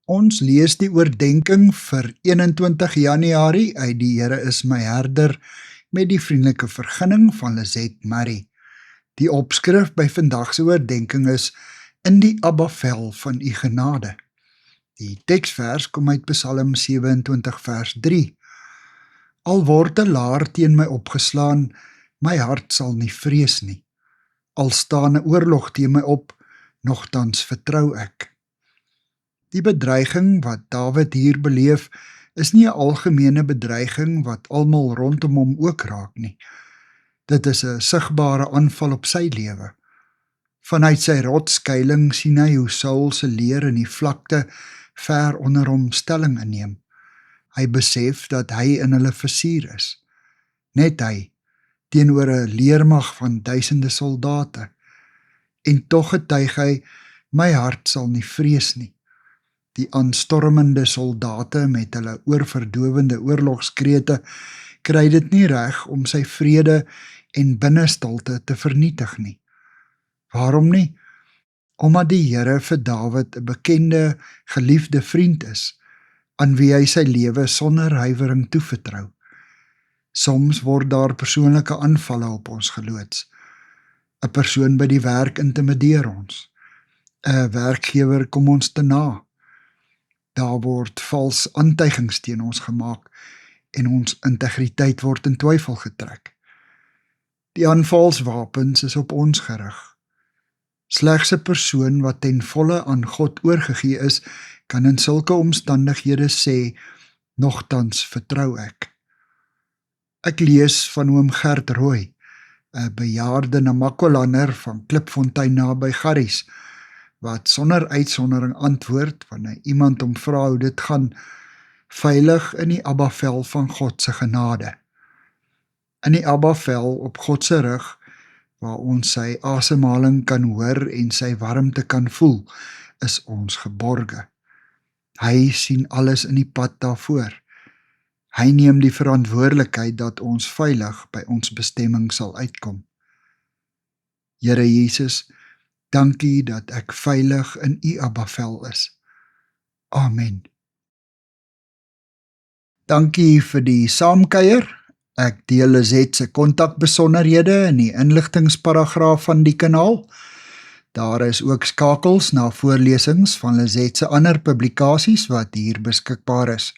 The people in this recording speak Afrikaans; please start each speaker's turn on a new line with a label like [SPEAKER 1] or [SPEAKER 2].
[SPEAKER 1] Ons lees die oordenking vir 21 Januarie uit Die Here is my herder met die vriendelike vergunning van Lizet Murray. Die opskrif by vandag se oordenking is In die Abba-vel van u genade. Die teksvers kom uit Psalm 27 vers 3. Al word 'n laar teen my opgeslaan, my hart sal nie vrees nie. Al staan 'n oorlog teen my op, nogtans vertrou ek. Die bedreiging wat Dawid hier beleef, is nie 'n algemene bedreiging wat almal rondom hom ook raak nie. Dit is 'n sigbare aanval op sy lewe. Vanuit sy rotsskuiling sien hy hoe Saul se leer in die vlakte ver onder hom stelling inneem. Hy besef dat hy in hulle versuur is. Net hy, teenoor 'n leermag van duisende soldate. En tog getuig hy, my hart sal nie vrees nie. Die aanstormende soldate met hulle oorverdowende oorlogskrete kry dit nie reg om sy vrede en binnestilte te vernietig nie. Waarom nie? Omdat die Here vir Dawid 'n bekende, geliefde vriend is, aan wie hy sy lewe sonder huiwering toevertrou. Soms word daar persoonlike aanvalle op ons geloods. 'n Persoon by die werk intimideer ons. 'n Werkgewer kom ons te na. Daar word vals aantuigings teen ons gemaak en ons integriteit word in twyfel getrek. Die aanvalswapens is op ons gerig. Slegs 'n persoon wat ten volle aan God oorgegee is, kan in sulke omstandighede sê, nogtans vertrou ek. Ek lees van oom Gert Rooi, 'n bejaarde Namakwa-lander van Klipfontein naby Garries, wat sonder uitsondering antwoord wanneer iemand hom vra hoe dit gaan, veilig in die Abba-vel van God se genade. In die Abba-vel op God se rug, waar ons sy asemhaling kan hoor en sy warmte kan voel, is ons geborge. Hy sien alles in die pad daarvoor. Hy neem die verantwoordelikheid dat ons veilig by ons bestemming sal uitkom. Here Jesus, dankie dat ek veilig in u Abba-vel is. Amen. Dankie vir die saamkuier. Ek deel Lizet se kontakbesonderhede in die inligtingsparagraaf van die kanaal. Daar is ook skakels na voorlesings van Lizet se ander publikasies wat hier beskikbaar is.